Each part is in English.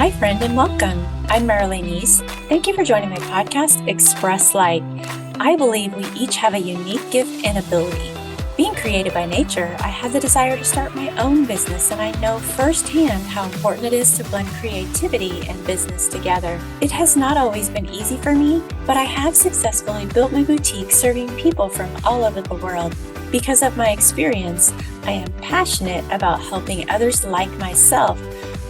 Hi, friend, and welcome. I'm Marilyn East. Thank you for joining my podcast, Express Light. I believe we each have a unique gift and ability. Being created by nature, I have the desire to start my own business, and I know firsthand how important it is to blend creativity and business together. It has not always been easy for me, but I have successfully built my boutique serving people from all over the world. Because of my experience, I am passionate about helping others like myself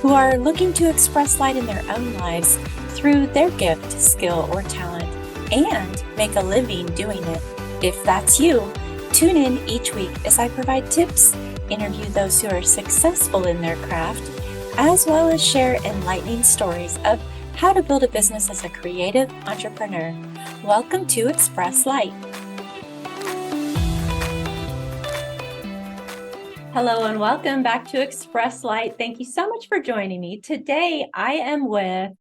who are looking to express light in their own lives through their gift, skill, or talent, and make a living doing it. If that's you, tune in each week as I provide tips, interview those who are successful in their craft, as well as share enlightening stories of how to build a business as a creative entrepreneur. Welcome to Express Light. Hello and welcome back to Express Light. Thank you so much for joining me. Today I am with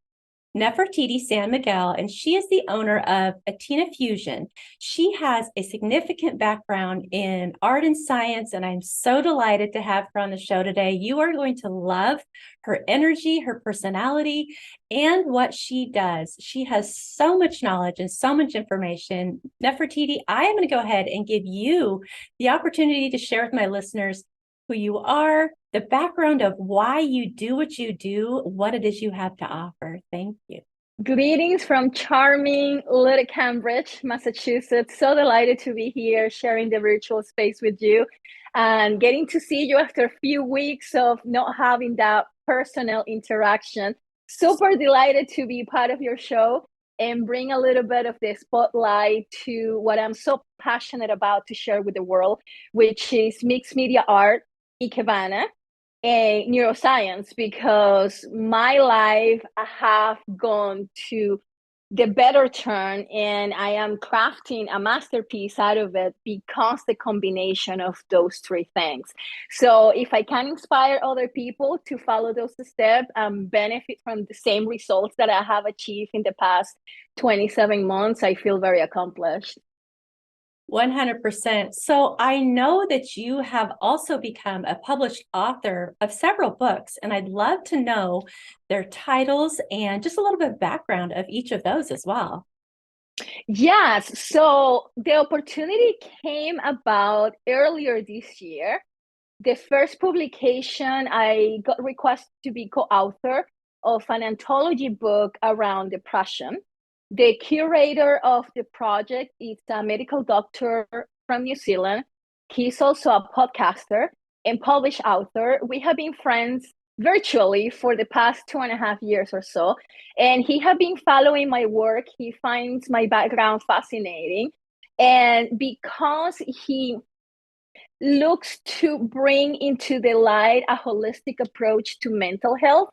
Nefertiti San Miguel, and she is the owner of Etnia Fusion. She has a significant background in art and science, and I'm so delighted to have her on the show today. You are going to love her energy, her personality, and what she does. She has so much knowledge and so much information. Nefertiti, I am going to go ahead and give you the opportunity to share with my listeners who you are, the background of why you do what you do, what it is you have to offer. Thank you. Greetings from charming Little Cambridge, Massachusetts. So delighted to be here sharing the virtual space with you and getting to see you after a few weeks of not having that personal interaction. Super delighted to be part of your show and bring a little bit of the spotlight to what I'm so passionate about to share with the world, which is mixed media art, Ikebana, and neuroscience, because my life have gone to the better turn and I am crafting a masterpiece out of it because the combination of those three things. So if I can inspire other people to follow those steps and benefit from the same results that I have achieved in the past 27 months, I feel very accomplished. 100%. So I know that you have also become a published author of several books, and I'd love to know their titles and just a little bit of background of each of those as well. Yes, so the opportunity came about earlier this year. The first publication, I got requested to be co-author of an anthology book around depression. The curator of the project is a medical doctor from New Zealand. He's also a podcaster and published author. We have been friends virtually for the past 2.5 years or so. And he has been following my work. He finds my background fascinating. And because he looks to bring into the light a holistic approach to mental health,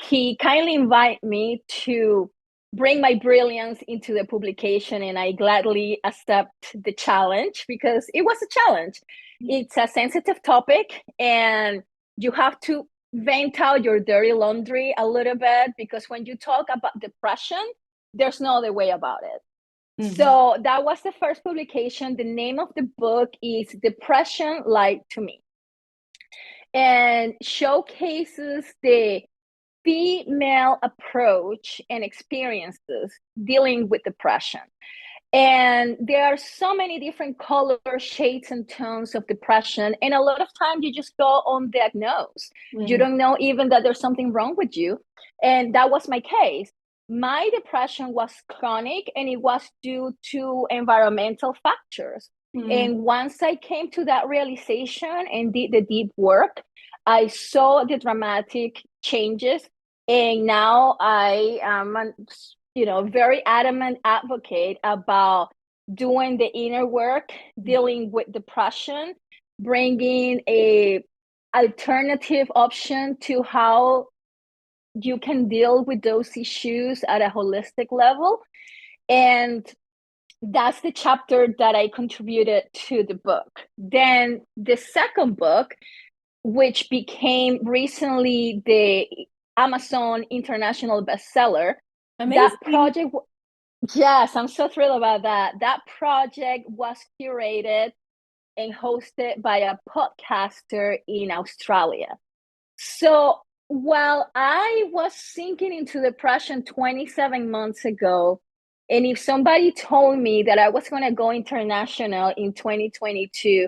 he kindly invited me to bring my brilliance into the publication, and I gladly accept the challenge because it was a challenge. It's a sensitive topic, and you have to vent out your dirty laundry a little bit, because when you talk about depression, there's no other way about it. Mm-hmm. So that was the first publication. The name of the book is Depression Lied to Me, and showcases the female approach and experiences dealing with depression. And there are so many different colors, shades, and tones of depression. And a lot of times you just go undiagnosed. Mm-hmm. You don't know even that there's something wrong with you. And that was my case. My depression was chronic, and it was due to environmental factors. Mm-hmm. And once I came to that realization and did the deep work, I saw the dramatic changes. And now I am very adamant advocate about doing the inner work, dealing with depression, bringing a alternative option to how you can deal with those issues at a holistic level. And that's the chapter that I contributed to the book. Then the second book, which became recently the Amazon international bestseller. Amazing. That project, yes, I'm so thrilled about that. That project was curated and hosted by a podcaster in Australia. So Well, I was sinking into depression 27 months ago. And if somebody told me that I was going to go international in 2022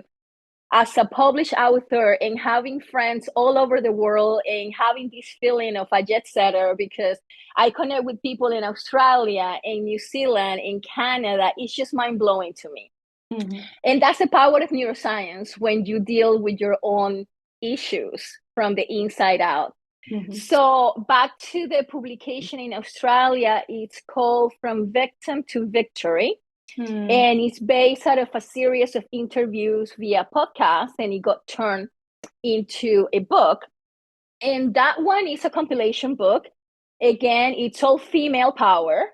as a published author and having friends all over the world and having this feeling of a jet setter because I connect with people in Australia and New Zealand and Canada, it's just mind blowing to me. Mm-hmm. And that's the power of neuroscience when you deal with your own issues from the inside out. Mm-hmm. So back to the publication in Australia, it's called From Victim to Victory. Mm-hmm. And it's based out of a series of interviews via podcast, and it got turned into a book. And that one is a compilation book. Again, it's all female power.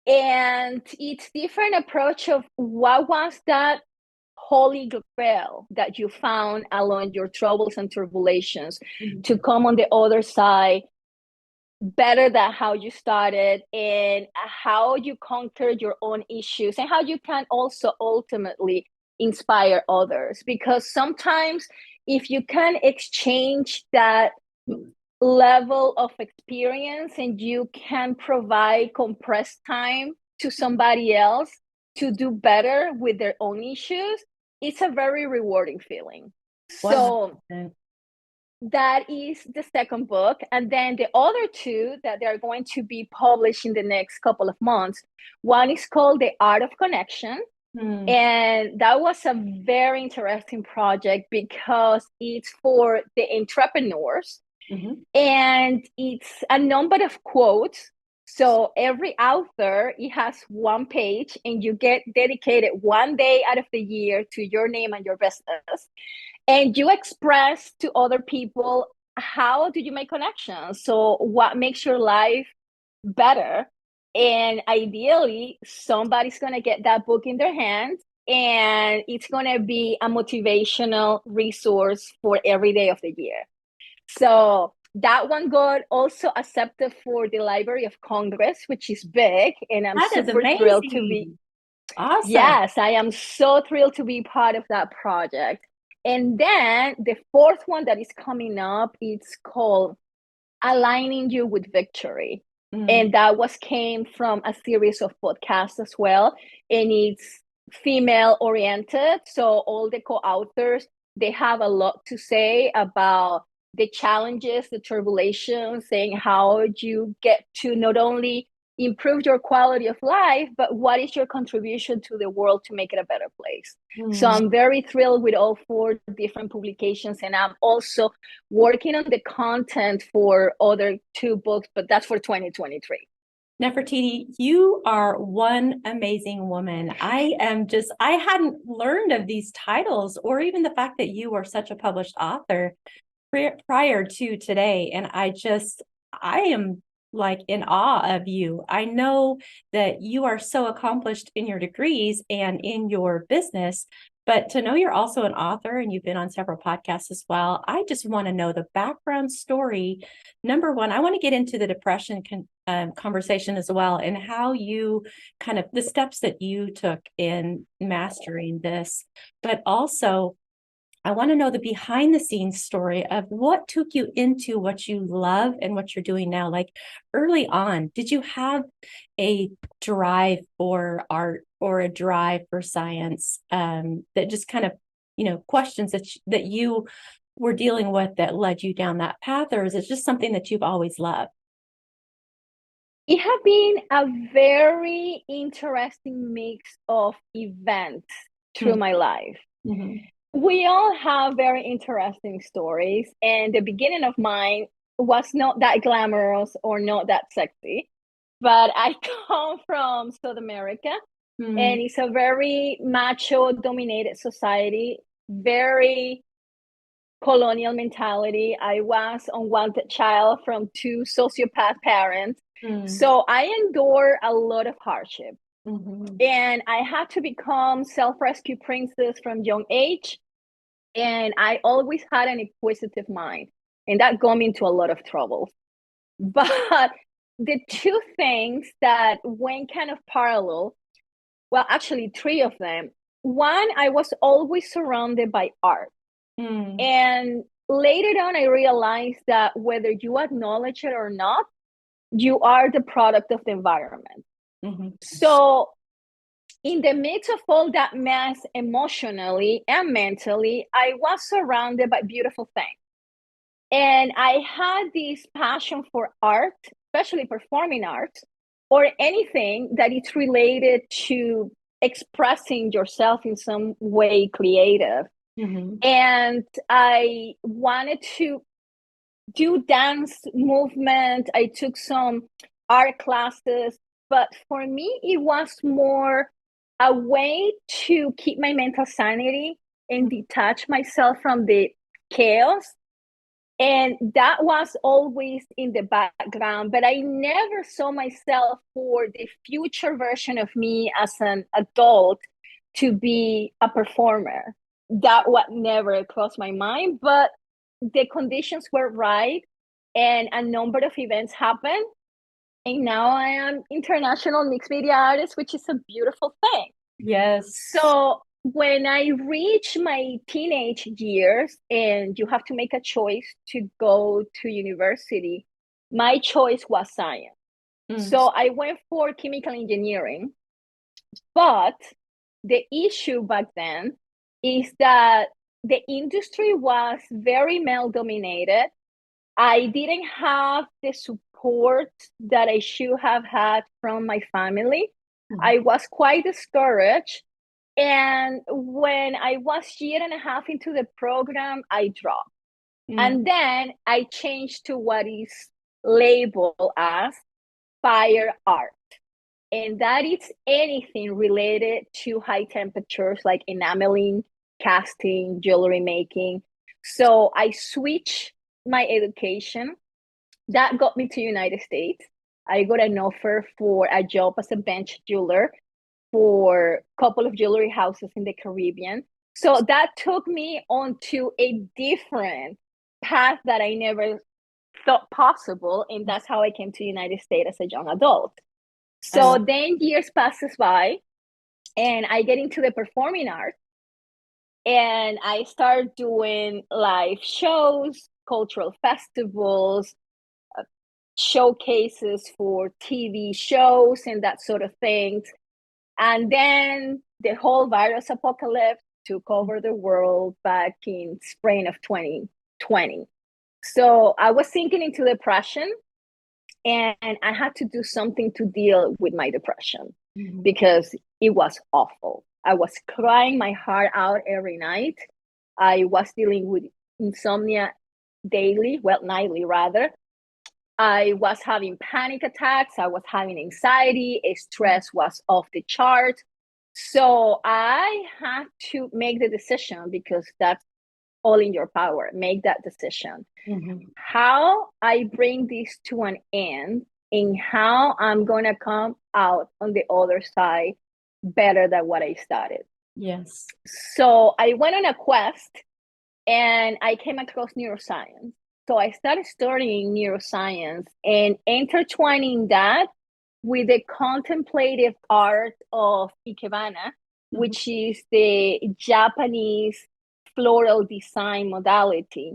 And it's different approach of what was that holy grail that you found along your troubles and tribulations to come on the other side better than how you started, and how you conquered your own issues, and how you can also ultimately inspire others. Because sometimes if you can exchange that level of experience and you can provide compressed time to somebody else to do better with their own issues, it's a very rewarding feeling. So 100%. that is the second book. And then the other two that they're going to be published in the next couple of months, one is called The Art of Connection. Mm-hmm. And that was a very interesting project because it's for the entrepreneurs, Mm-hmm. and it's a number of quotes. So every author, it has one page, and you get dedicated one day out of the year to your name and your business, and you express to other people how do you make connections, so what makes your life better. And ideally somebody's going to get that book in their hands, and it's going to be a motivational resource for every day of the year. So that one got also accepted for the Library of Congress, which is big, and I'm That is super thrilled to be. amazing. Awesome. Yes, I am so thrilled to be part of that project. And then the fourth one that is coming up, it's called Aligning You with Victory. Mm. And that was came from a series of podcasts as well. And it's female oriented. So all the co-authors, they have a lot to say about the challenges, the tribulations, and how you get to not only improve your quality of life, but what is your contribution to the world to make it a better place. So Mm. I'm very thrilled with all four different publications, and I'm also working on the content for other two books, but that's for 2023. Nefertiti, you are one amazing woman. I hadn't learned of these titles or even the fact that you were such a published author prior to today. And I am like in awe of you. I know that you are so accomplished in your degrees and in your business, but to know you're also an author and you've been on several podcasts as well, I just want to know the background story. Number one, I want to get into the depression conversation as well, and how you kind of the steps that you took in mastering this, but also I want to know the behind the scenes story of what took you into what you love and what you're doing now. Like early on, did you have a drive for art or a drive for science, that just kind of, questions that you were dealing with that led you down that path? Or is it just something that you've always loved? It has been a very interesting mix of events through my life. Mm-hmm. We all have very interesting stories, and the beginning of mine was not that glamorous or not that sexy, but I come from South America, Mm-hmm. and it's a very macho dominated society, very colonial mentality. I was unwanted child from two sociopath parents. So I endure a lot of hardship. Mm-hmm. And I had to become self-rescue princess from young age. And I always had an inquisitive mind. And that got me into a lot of trouble. But the two things that went kind of parallel, well, actually three of them. One, I was always surrounded by art. Mm-hmm. And later on, I realized that whether you acknowledge it or not, you are the product of the environment. Mm-hmm. So, in the midst of all that mess, emotionally and mentally, I was surrounded by beautiful things. And I had this passion for art, especially performing art, or anything that is related to expressing yourself in some way creative. Mm-hmm. And I wanted to do dance movement. I took some art classes, but for me, it was more a way to keep my mental sanity and detach myself from the chaos. And that was always in the background, but I never saw myself for the future version of me as an adult to be a performer. That what never crossed my mind, but the conditions were right and a number of events happened. And now I am international mixed media artist, which is a beautiful thing. Yes. So when I reach my teenage years and you have to make a choice to go to university, my choice was science. Mm. So I went for chemical engineering, but the issue back then is that the industry was very male dominated. I didn't have the support that I should have had from my family. I was quite discouraged. And when I was year and a half into the program, I dropped. And then I changed to what is labeled as fire art. And that is anything related to high temperatures like enameling, casting, jewelry making. So I switched my education. That got me to United States. I got an offer for a job as a bench jeweler for a couple of jewelry houses in the Caribbean. So that took me onto a different path that I never thought possible. And that's how I came to the United States as a young adult. So then years passes by and I get into the performing arts and I start doing live shows, cultural festivals, showcases for TV shows and that sort of things. And then the whole virus apocalypse took over the world back in spring of 2020. So I was sinking into depression and I had to do something to deal with my depression because it was awful. I was crying my heart out every night. I was dealing with insomnia daily, well, nightly rather. I was having panic attacks. I was having anxiety. Stress was off the chart. So I had to make the decision because that's all in your power. Make that decision. How I bring this to an end and how I'm going to come out on the other side better than what I started. Yes. So I went on a quest and I came across neuroscience. So I started studying neuroscience and intertwining that with the contemplative art of Ikebana, which is the Japanese floral design modality.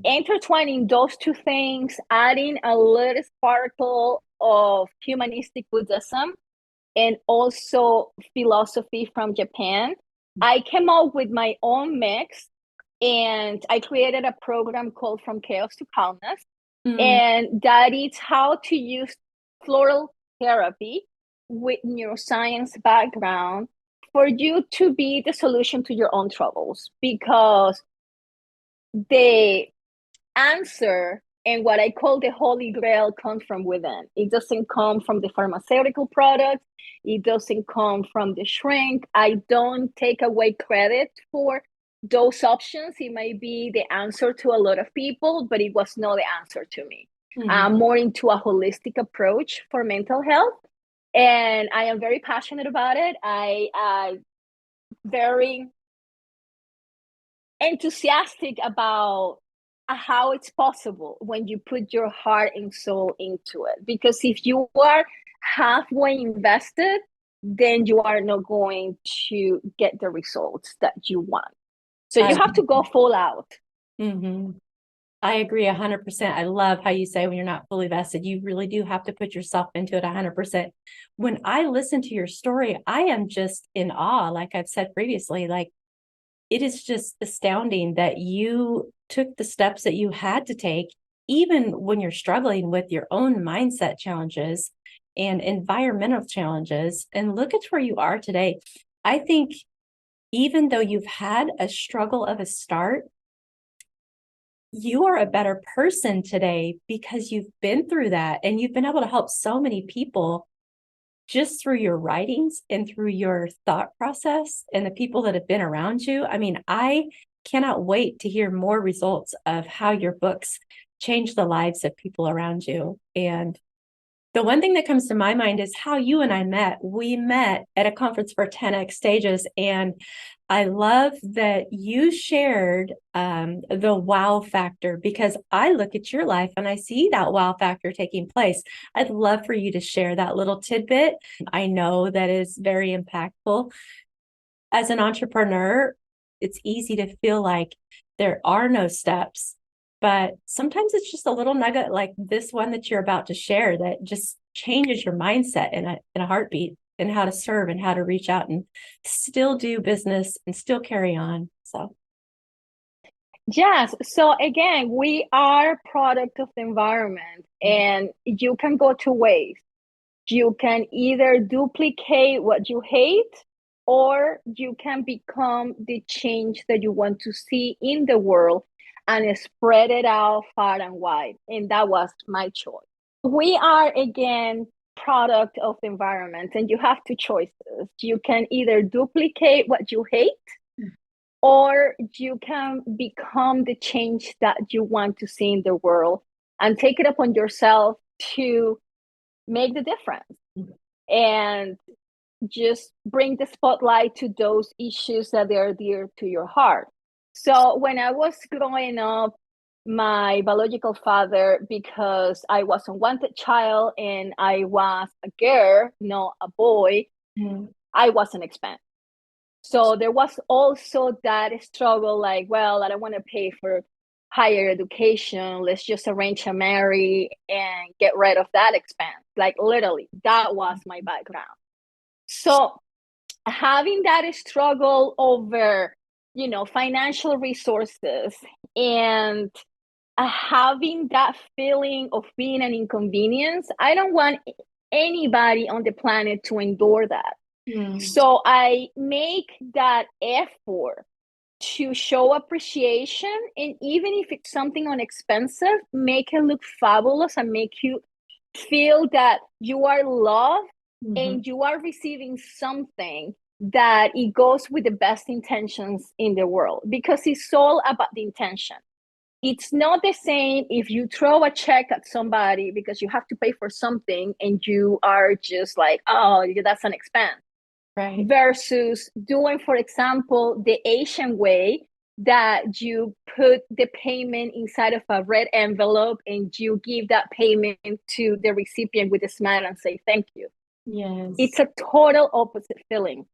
Intertwining those two things, adding a little sparkle of humanistic Buddhism and also philosophy from Japan, I came up with my own mix and I created a program called From Chaos to Calmness. And that is how to use floral therapy with neuroscience background for you to be the solution to your own troubles. Because the answer and what I call the holy grail comes from within. It doesn't come from the pharmaceutical products. It doesn't come from the shrink. I don't take away credit for those options. It might be the answer to a lot of people, but it was not the answer to me. I'm more into a holistic approach for mental health. And I am very passionate about it. I very enthusiastic about how it's possible when you put your heart and soul into it. Because if you are halfway invested, then you are not going to get the results that you want. So you have to go full out. Hmm. I agree 100%. I love how you say when you're not fully vested, you really do have to put yourself into it 100%. When I listen to your story, I am just in awe. Like I've said previously, like it is just astounding that you took the steps that you had to take, even when you're struggling with your own mindset challenges and environmental challenges. And look at where you are today. I think even though you've had a struggle of a start, you are a better person today because you've been through that and you've been able to help so many people just through your writings and through your thought process and the people that have been around you. I mean, I cannot wait to hear more results of how your books change the lives of people around you. And the one thing that comes to my mind is how you and I met. We met at a conference for 10X stages. And I love that you shared the wow factor because I look at your life and I see that wow factor taking place. I'd love for you to share that little tidbit. I know that is very impactful. As an entrepreneur, it's easy to feel like there are no steps, but sometimes it's just a little nugget like this one that you're about to share that just changes your mindset in a heartbeat and how to serve and how to reach out and still do business and still carry on. So, Yes. So again, we are product of the environment, and you can go two ways. You can either duplicate what you hate, or you can become the change that you want to see in the world and spread it out far and wide. And that was my choice. We are again product of the environment, and you have two choices. You can either duplicate what you hate, or you can become the change that you want to see in the world and take it upon yourself to make the difference and just bring the spotlight to those issues that are dear to your heart. So when I was growing up, my biological father, because I was a wanted child and I was a girl, not a boy, I wasn't expected. So there was also that struggle, like, well, I don't want to pay for higher education. Let's just arrange a marry and get rid of that expense. Like literally, that was my background. So having that struggle over, financial resources and having that feeling of being an inconvenience, I don't want anybody on the planet to endure that. So I make that effort to show appreciation. And even if it's something inexpensive, make it look fabulous and make you feel that you are loved and you are receiving something that it goes with the best intentions in the world, because it's all about the intention. It's not the same if you throw a check at somebody because you have to pay for something and you are just like, oh, that's an expense. right. Versus doing, for example, the Asian way, that you put the payment inside of a red envelope and you give that payment to the recipient with a smile and say thank you. Yes. It's a total opposite feeling.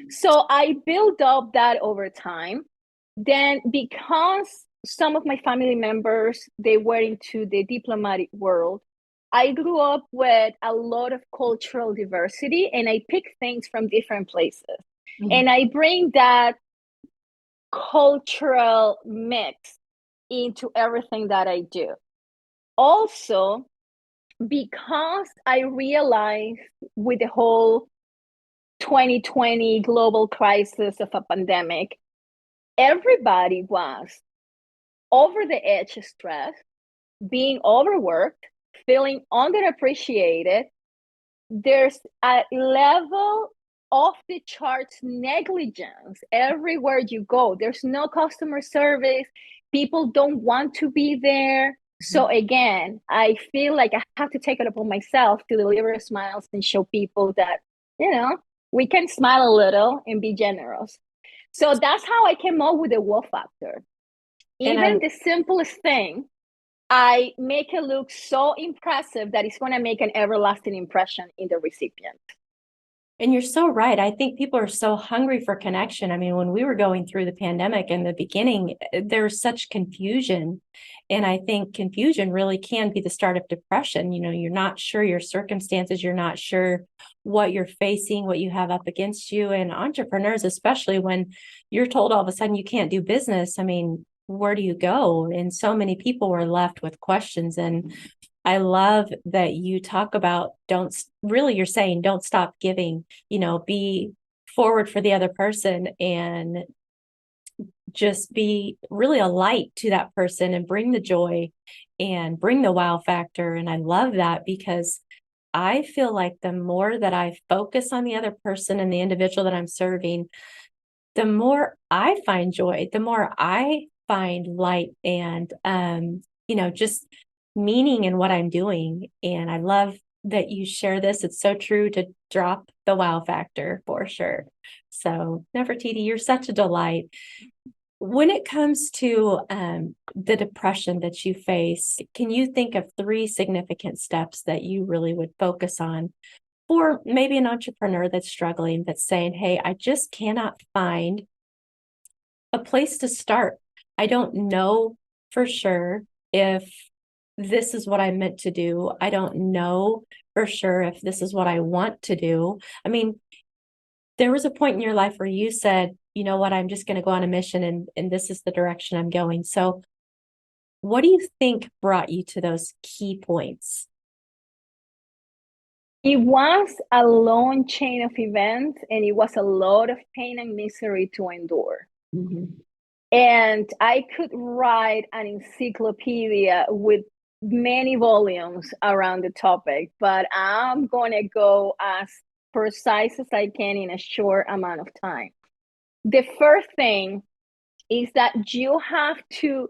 So I built up that over time. Then, because some of my family members, they were into the diplomatic world, I grew up with a lot of cultural diversity, and I pick things from different places. And I bring that cultural mix into everything that I do. Also, because I realized with the whole 2020 global crisis of a pandemic, everybody was over the edge stressed, being overworked, feeling underappreciated. There's a level off the charts negligence everywhere you go. There's no customer service. People don't want to be there. So again, I feel like I have to take it upon myself to deliver smiles and show people that, we can smile a little and be generous. So that's how I came up with the wow factor. Even the simplest thing, I make it look so impressive that it's going to make an everlasting impression in the recipient. And you're so right. I think people are so hungry for connection. I mean, when we were going through the pandemic in the beginning, there's such confusion. And I think confusion really can be the start of depression. You know, you're not sure your circumstances, you're not sure what you're facing, what you have up against you. And entrepreneurs, especially when you're told all of a sudden you can't do business, I mean, where do you go? And so many people were left with questions. And I love that you talk about don't really, you're saying don't stop giving, you know, be forward for the other person and just be really a light to that person and bring the joy and bring the wow factor. And I love that because I feel like the more that I focus on the other person and the individual that I'm serving, the more I find joy, the more I find light and you know, just meaning in what I'm doing. And I love that you share this. It's so true to drop the wow factor for sure. So Nefertiti, you're such a delight. When it comes to the depression that you face, can you think of three significant steps that you really would focus on for maybe an entrepreneur that's struggling, that's saying, hey, I just cannot find a place to start. I don't know for sure if this is what I'm meant to do. I don't know for sure if this is what I want to do. I mean, there was a point in your life where you said, you know what, I'm just going to go on a mission and this is the direction I'm going. So, what do you think brought you to those key points? It was a long chain of events, and it was a lot of pain and misery to endure. Mm-hmm. And I could write an encyclopedia with many volumes around the topic, but I'm going to go as precise as I can in a short amount of time. The first thing is that you have to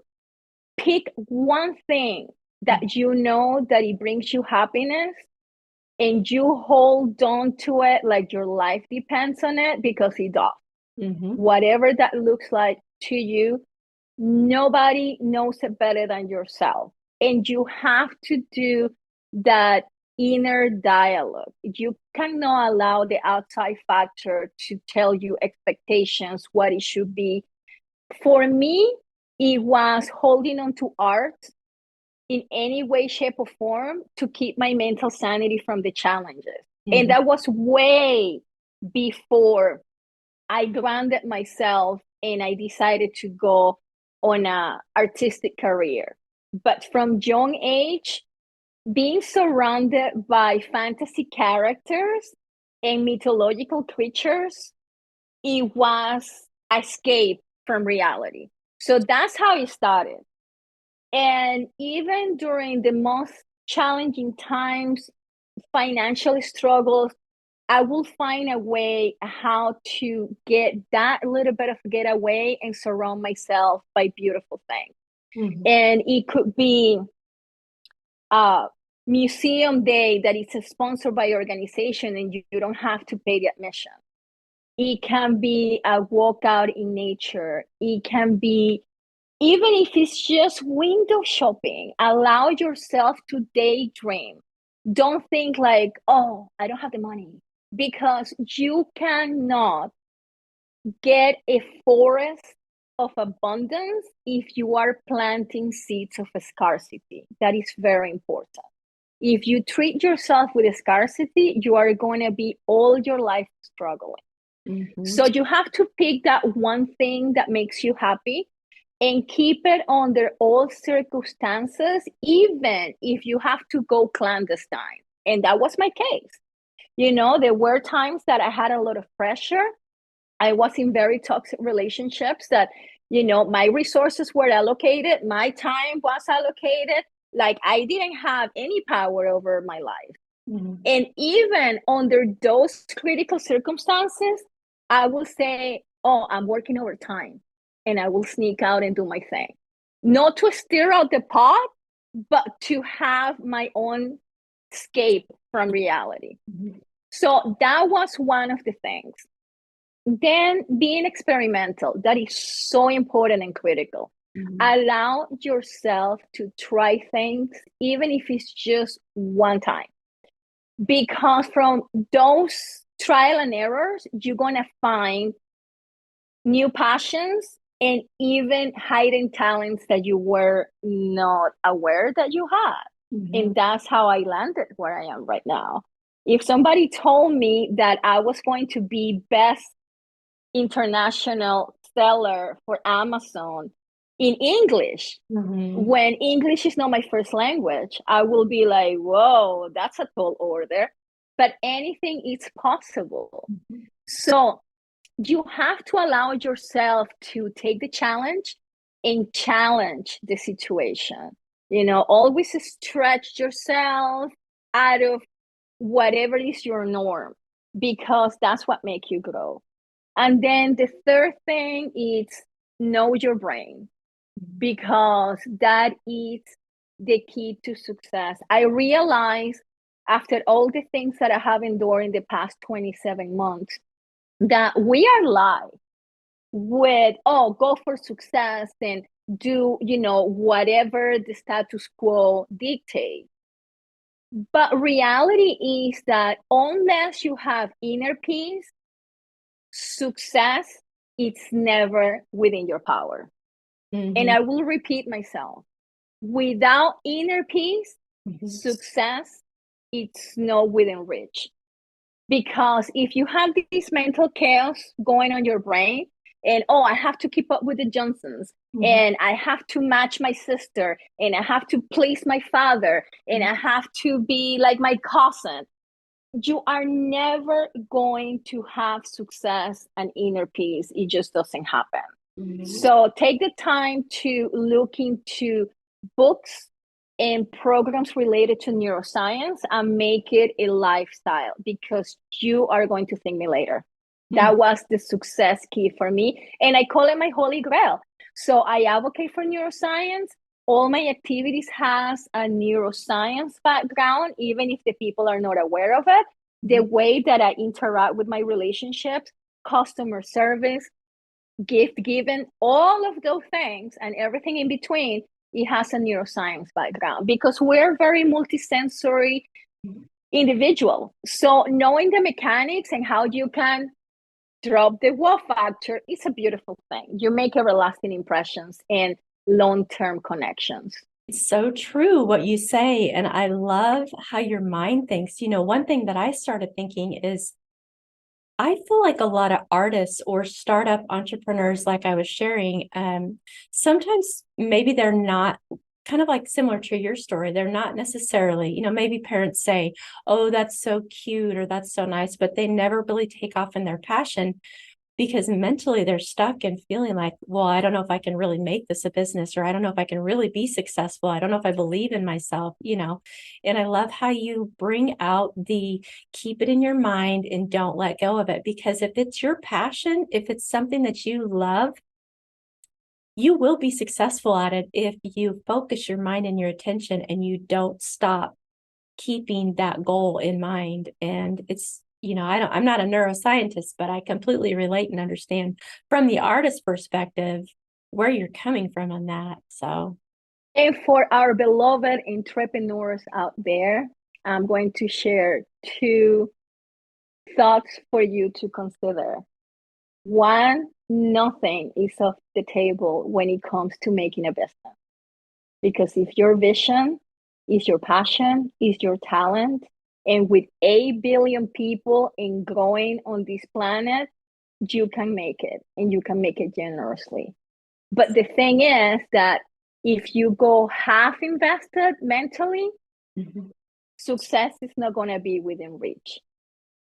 pick one thing that you know that it brings you happiness, and you hold on to it like your life depends on it, because it does. Mm-hmm. Whatever that looks like to you, nobody knows it better than yourself. And you have to do that inner dialogue. You cannot allow the outside factor to tell you expectations, what it should be. For me, it was holding on to art in any way, shape, or form to keep my mental sanity from the challenges. Mm-hmm. And that was way before I grounded myself and I decided to go on a artistic career. But from young age, being surrounded by fantasy characters and mythological creatures, it was escape from reality. So that's how it started. And even during the most challenging times, financial struggles, I will find a way how to get that little bit of getaway and surround myself by beautiful things. Mm-hmm. And it could be a museum day that is sponsored by organization and you don't have to pay the admission. It can be a walk out in nature. It can be, even if it's just window shopping, allow yourself to daydream. Don't think like, oh, I don't have the money, because you cannot get a forest of abundance if you are planting seeds of scarcity. That is very important. If you treat yourself with scarcity, you are going to be all your life struggling. Mm-hmm. So you have to pick that one thing that makes you happy and keep it under all circumstances, even if you have to go clandestine. And that was my case. You know, there were times that I had a lot of pressure. I was in very toxic relationships that, you know, my resources were allocated, my time was allocated. Like I didn't have any power over my life. Mm-hmm. And even under those critical circumstances, I will say, oh, I'm working overtime, and I will sneak out and do my thing. Not to stir out the pot, but to have my own escape from reality. Mm-hmm. So that was one of the things. Then being experimental, that is so important and critical. Mm-hmm. Allow yourself to try things, even if it's just one time. Because from those trial and errors, you're going to find new passions and even hidden talents that you were not aware that you had. And that's how I landed where I am right now. If somebody told me that I was going to be best international seller for Amazon in English, when English is not my first language, I will be like, whoa, that's a tall order. But anything is possible. So you have to allow yourself to take the challenge and challenge the situation. Always stretch yourself out of whatever is your norm, because that's what makes you grow. And then the third thing is know your brain, because that is the key to success. I realized after all the things that I have endured in the past 27 months that we are live with, oh, go for success and do, whatever the status quo dictates. But reality is that unless you have inner peace, success, it's never within your power. And I will repeat myself. Without inner peace, success, it's not within reach. Because if you have this mental chaos going on your brain, and I have to keep up with the Johnsons, and I have to match my sister, and I have to please my father, and I have to be like my cousin, you are never going to have success and inner peace. It just doesn't happen. So take the time to look into books and programs related to neuroscience and make it a lifestyle, because you are going to thank me later. That was the success key for me. And I call it my holy grail. So I advocate for neuroscience. All my activities has a neuroscience background, even if the people are not aware of it. The way that I interact with my relationships, customer service, gift giving, all of those things and everything in between, it has a neuroscience background, because we're very multisensory individual. So knowing the mechanics and how you can drop the wow factor is a beautiful thing. You make everlasting impressions and long-term connections. It's so true what you say. And I love how your mind thinks. One thing that I started thinking is I feel like a lot of artists or startup entrepreneurs, like I was sharing, sometimes maybe they're not, kind of like similar to your story. They're not necessarily, maybe parents say, oh, that's so cute or that's so nice, but they never really take off in their passion, because mentally they're stuck and feeling like, well, I don't know if I can really make this a business, or I don't know if I can really be successful. I don't know if I believe in myself, and I love how you bring out the keep it in your mind and don't let go of it. Because if it's your passion, if it's something that you love, you will be successful at it if you focus your mind and your attention and you don't stop keeping that goal in mind. And it's, I'm not a neuroscientist, but I completely relate and understand from the artist perspective where you're coming from on that. So, and for our beloved entrepreneurs out there, I'm going to share two thoughts for you to consider. One, nothing is off the table when it comes to making a business. Because if your vision is your passion, is your talent, and with 8 billion people and growing on this planet, you can make it, and you can make it generously. But the thing is that if you go half invested mentally, success is not going to be within reach.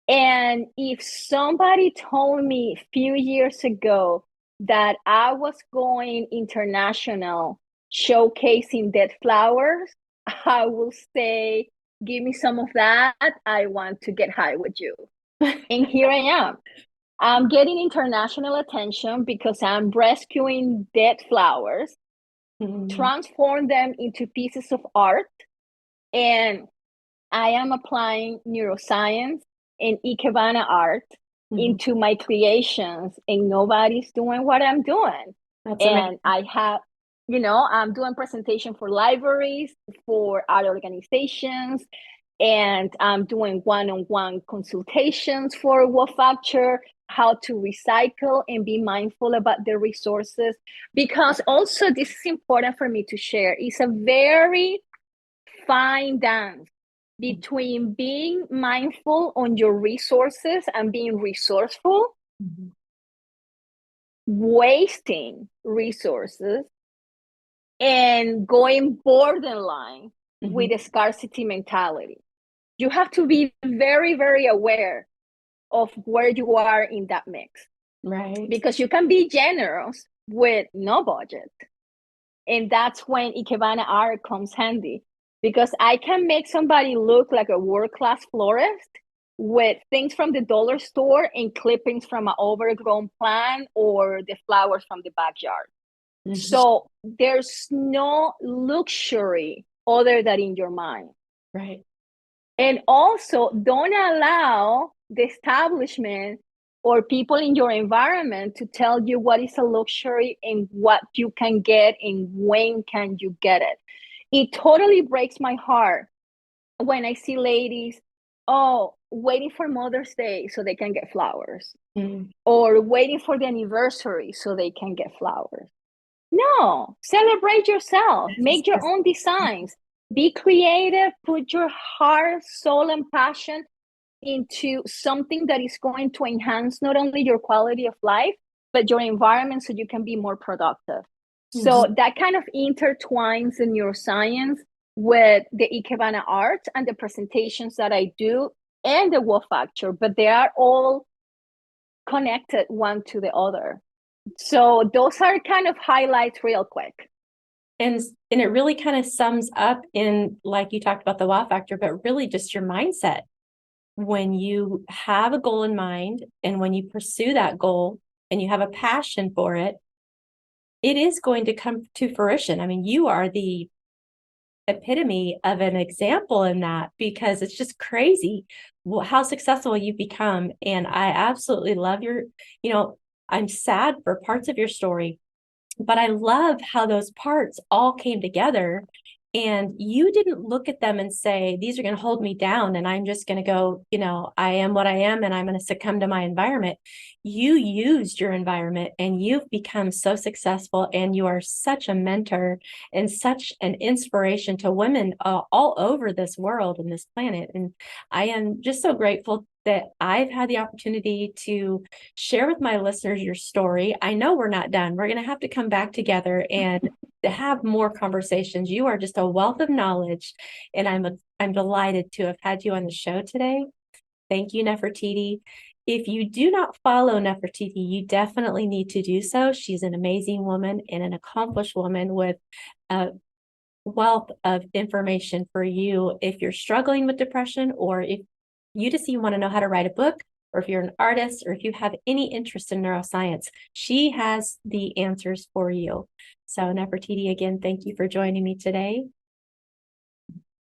And if somebody told me a few years ago that I was going international showcasing dead flowers, I will say, give me some of that. I want to get high with you. And here I am. I'm getting international attention because I'm rescuing dead flowers, transform them into pieces of art, and I am applying neuroscience and Ikebana art into my creations, and nobody's doing what I'm doing. That's and amazing. I have, I'm doing presentation for libraries, for art organizations, And I'm doing one-on-one consultations for what factor, how to recycle and be mindful about the resources. Because also this is important for me to share. It's a very fine dance between being mindful on your resources and being resourceful, Mm-hmm. wasting resources, and going borderline with a scarcity mentality. You have to be very, very aware of where you are in that mix. Right. Because you can be generous with no budget. And that's when Ikebana art comes handy. Because I can make somebody look like a world-class florist with things from the dollar store and clippings from an overgrown plant or the flowers from the backyard. Mm-hmm. So there's no luxury other than in your mind. Right. And also, don't allow the establishment or people in your environment to tell you what is a luxury and what you can get and when can you get it. It totally breaks my heart when I see ladies, waiting for Mother's Day so they can get flowers, or waiting for the anniversary so they can get flowers. No, celebrate yourself, make your own designs, be creative, put your heart, soul, and passion into something that is going to enhance not only your quality of life, but your environment so you can be more productive. So that kind of intertwines in neuroscience with the Ikebana art and the presentations that I do and the Wow Factor, but they are all connected one to the other. So those are kind of highlights real quick. And it really kind of sums up in, like you talked about the wow factor, but really just your mindset. When you have a goal in mind and when you pursue that goal and you have a passion for it, it is going to come to fruition. I mean, you are the epitome of an example in that, because it's just crazy how successful you've become. And I absolutely love I'm sad for parts of your story, but I love how those parts all came together. And you didn't look at them and say, these are going to hold me down and I'm just going to go, I am what I am and I'm going to succumb to my environment. You used your environment and you've become so successful, and you are such a mentor and such an inspiration to women all over this world and this planet. And I am just so grateful that I've had the opportunity to share with my listeners your story. I know we're not done. We're going to have to come back together and to have more conversations. You are just a wealth of knowledge, and I'm delighted to have had you on the show today. Thank you, Nefertiti. If you do not follow Nefertiti, you definitely need to do so. She's an amazing woman and an accomplished woman with a wealth of information for you if you're struggling with depression, or if you want to know how to write a book, or if you're an artist, or if you have any interest in neuroscience. She has the answers for you. So Nefertiti, again, thank you for joining me today.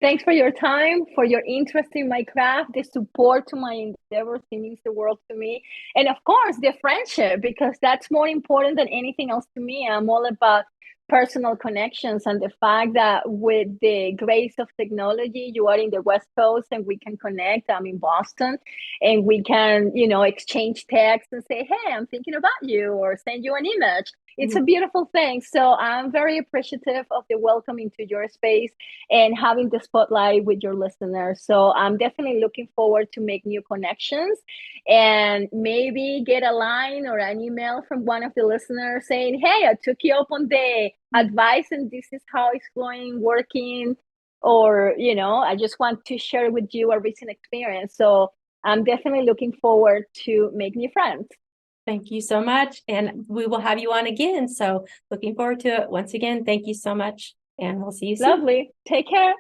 Thanks for your time, for your interest in my craft, the support to my endeavors. It means the world to me. And of course, the friendship, because that's more important than anything else to me. I'm all about personal connections, and the fact that with the grace of technology, you are in the West Coast and we can connect. I'm in Boston and we can, exchange texts and say, hey, I'm thinking about you, or send you an image. It's a beautiful thing. So I'm very appreciative of the welcome into your space and having the spotlight with your listeners. So I'm definitely looking forward to make new connections and maybe get a line or an email from one of the listeners saying, hey, I took you up on the advice and this is how it's going, working, or, I just want to share with you a recent experience. So I'm definitely looking forward to make new friends. Thank you so much. And we will have you on again. So looking forward to it. Once again, thank you so much. And we'll see you soon. Lovely. Take care.